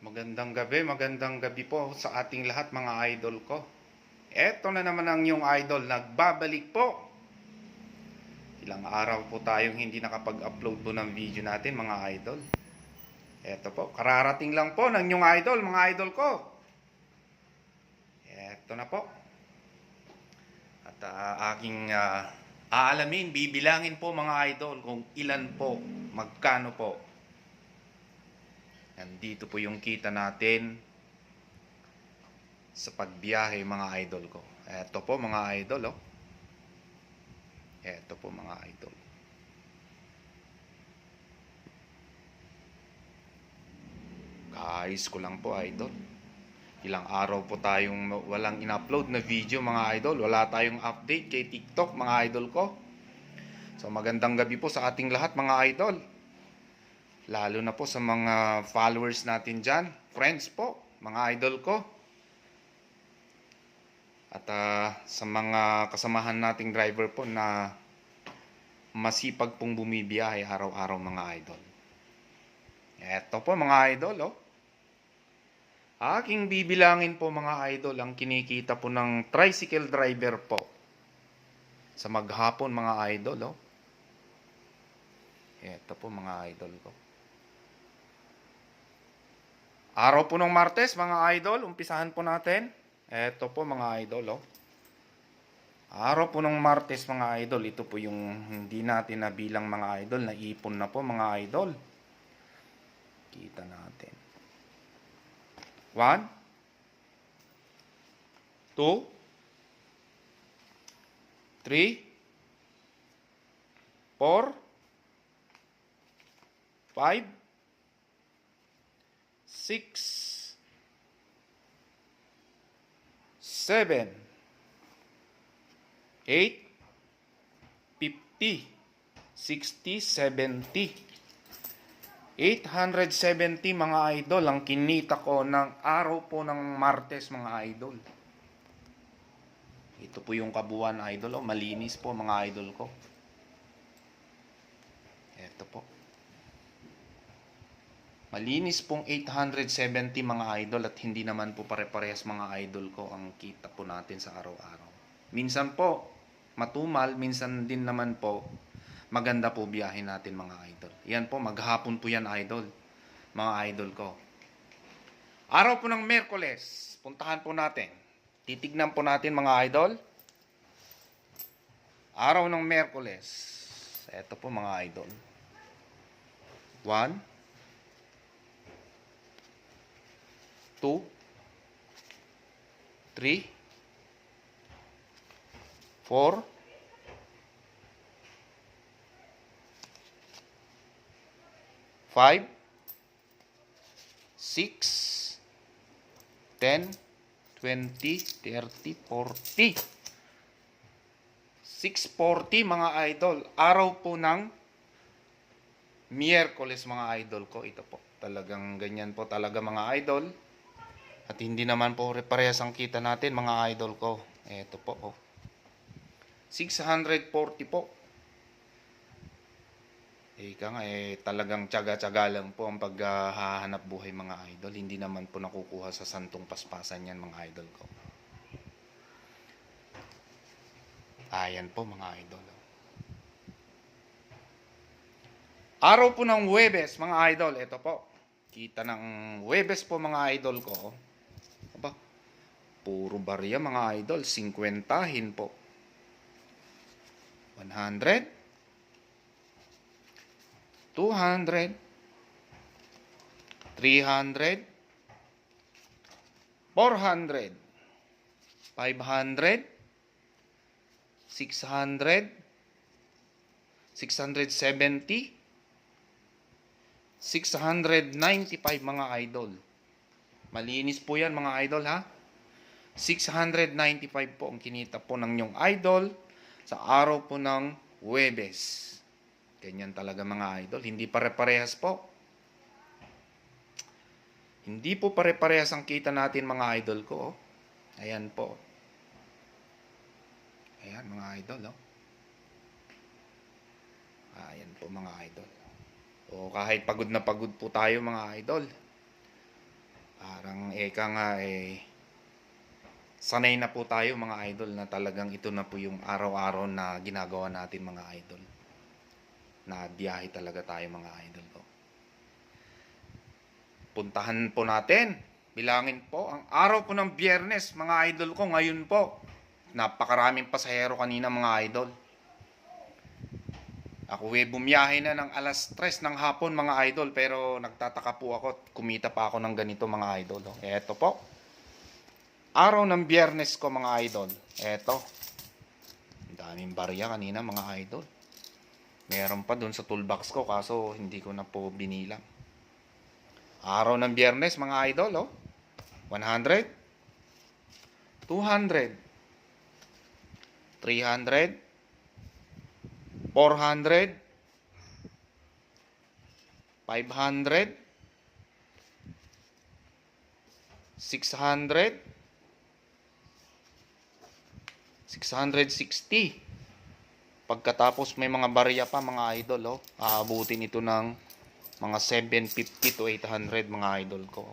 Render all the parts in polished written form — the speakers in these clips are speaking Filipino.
Magandang gabi po sa ating lahat mga idol ko. Eto na naman ang yung idol, nagbabalik po. Ilang araw po tayong hindi nakapag-upload po ng video natin mga idol. Eto po, kararating lang po ng yung idol, mga idol ko. Eto na po. At aalamin, bibilangin po mga idol kung ilan po, magkano po. Nandito po yung kita natin sa pagbiyahe mga idol ko. Eto po mga idol, oh. Eto po mga idol. Kaayos ko lang po idol. Ilang araw po tayong walang in-upload na video mga idol. Wala tayong update kay TikTok mga idol ko. So magandang gabi po sa ating lahat mga idol. Lalo na po sa mga followers natin dyan. Friends po, mga idol ko. At sa mga kasamahan nating driver po na masipag pong bumibiyahe araw-araw mga idol. Eto po mga idol, oh. Aking bibilangin po mga idol ang kinikita po ng tricycle driver po sa maghapon mga idol, oh. Eto po mga idol ko. Araw po ng Martes mga idol, umpisahan po natin. Eto po mga idol, oh. Araw po ng Martes mga idol, ito po yung hindi natin nabilang mga idol, naipon na po mga idol. Kita natin. 1, 2, 3, 4, 5, 6, 7, 8, 50, 60, 70. 870 mga idol ang kinita ko ng araw po ng Martes mga idol. Ito po yung kabuuan idol, oh. Malinis po mga idol ko. Ito po. Malinis pong 870 mga idol at hindi naman po pare-parehas mga idol ko ang kita po natin sa araw-araw. Minsan po matumal, minsan din naman po maganda po biyahe natin mga idol. Yan po, maghapon po yan idol. Mga idol ko. Araw po ng Miyerkules, puntahan po natin. Titignan po natin mga idol. Araw ng Miyerkules. Ito po mga idol. 1, 2, 3, 4, 5, 6, 10, 20, 30, 40. 640 mga idol. Araw po ng Miyerkules mga idol ko. Ito po. Talagang ganyan po talaga mga idol. At hindi naman po parehas ang kita natin mga idol ko. Ito po. Oh. 640 po. Ika nga talagang tiyaga-tiyaga lang po ang paghahanap buhay mga idol. Hindi naman po nakukuha sa santong paspasan yan mga idol ko. Ayan po mga idol. Araw po ng Huwebes mga idol. Ito po. Kita ng Huwebes po mga idol ko. Aba, puro barya mga idol. 50 po. 100. 200, 300, 400, 500, 600, 670, 695 mga idol. Malinis po yan mga idol ha. 695 po ang kinita po ng inyong idol sa araw po ng Huwebes. Ganyan talaga mga idol. Hindi pare-parehas po. Hindi po pare-parehas ang kita natin mga idol ko. Oh. Ayan po. Ayan mga idol. Oh. Ayan po mga idol. O kahit pagod na pagod po tayo mga idol. Parang eka nga sanay na po tayo mga idol na talagang ito na po yung araw-araw na ginagawa natin mga idol. Na biyahe talaga tayo mga idol ko. Puntahan po natin. Bilangin po ang araw po ng Biyernes mga idol ko ngayon po. Napakaraming pasahero kanina mga idol. Ako bumiyahe na ng alas 3 ng hapon mga idol pero nagtataka po ako kumita pa ako ng ganito mga idol. Eto po. Araw ng Biyernes ko mga idol. Eto. Ang daming barya kanina mga idol. Meron pa dun sa toolbox ko kaso hindi ko na po binilang. Araw ng Biyernes mga idol 100 200 300 400 500 600 660. Pagkatapos may mga barya pa mga idol aabutin ito ng mga 750 to 800 mga idol ko.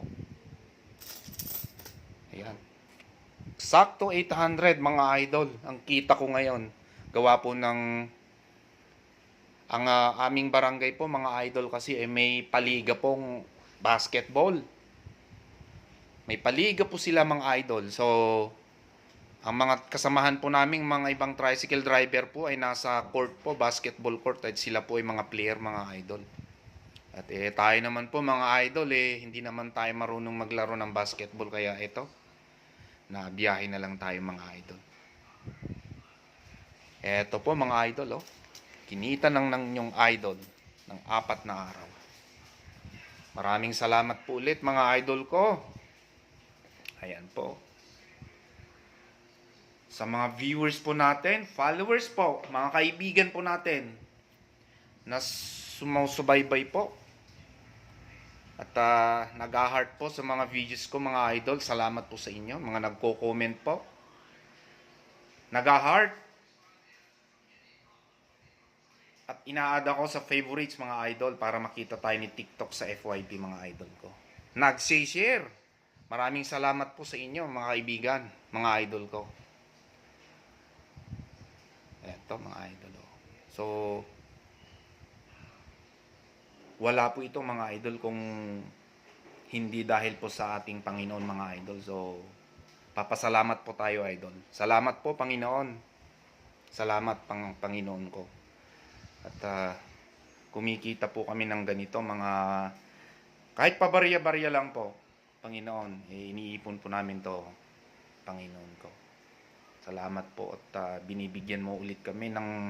Ayan. Sakto 800 mga idol ang kita ko ngayon. Gawa po ng ang aming barangay po mga idol kasi may paliga pong basketball. May paliga po sila mga idol. So ang mga kasamahan po naming mga ibang tricycle driver po ay nasa court po, basketball court at sila po ay mga player mga idol. At tayo naman po mga idol hindi naman tayo marunong maglaro ng basketball kaya ito na biyahe na lang tayo mga idol. Eto po mga idol kinita ng inyong idol ng 4 na araw. Maraming salamat po ulit mga idol ko. Ayan po. Sa mga viewers po natin, followers po, mga kaibigan po natin na sumusubaybay po. At nag-heart po sa mga videos ko mga idol. Salamat po sa inyo. Mga nagko-comment po. Nag-heart. At ina-add ako sa favorites mga idol para makita tayo ni TikTok sa FYP mga idol ko. Nag-share. Maraming salamat po sa inyo mga kaibigan, mga idol ko. Eto mga idol. So, wala po ito mga idol kung hindi dahil po sa ating Panginoon mga idol. So, papasalamat po tayo idol. Salamat po Panginoon. Salamat Panginoon ko. At kumikita po kami ng ganito mga kahit pabarya-barya lang po Panginoon. Iniipon po namin to Panginoon ko. Salamat po at binibigyan mo ulit kami ng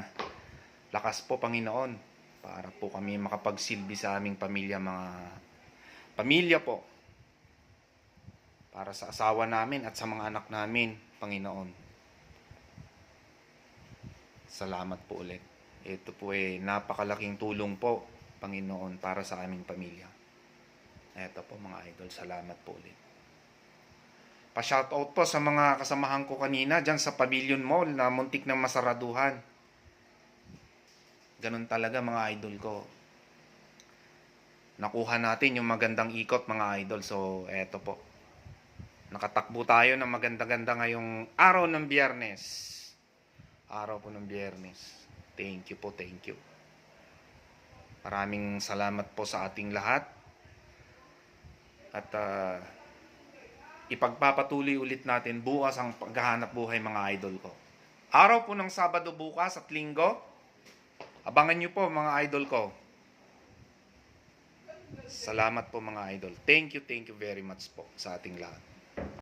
lakas po Panginoon para po kami makapagsilbi sa aming pamilya pamilya po para sa asawa namin at sa mga anak namin Panginoon. Salamat po ulit. Ito po napakalaking tulong po Panginoon para sa aming pamilya. Ito po mga idol, salamat po ulit. Pa-shoutout po sa mga kasamahan ko kanina dyan sa Pavilion Mall na muntik ng masaraduhan. Ganun talaga mga idol ko. Nakuha natin yung magandang ikot mga idol. So, eto po. Nakatakbo tayo ng maganda-ganda ngayong araw ng Biyernes. Araw po ng Biyernes. Thank you po, thank you. Maraming salamat po sa ating lahat. At ipagpapatuloy ulit natin bukas ang paghahanap buhay mga idol ko. Araw po ng Sabado bukas at Linggo. Abangan nyo po mga idol ko. Salamat po mga idol. Thank you very much po sa ating lahat.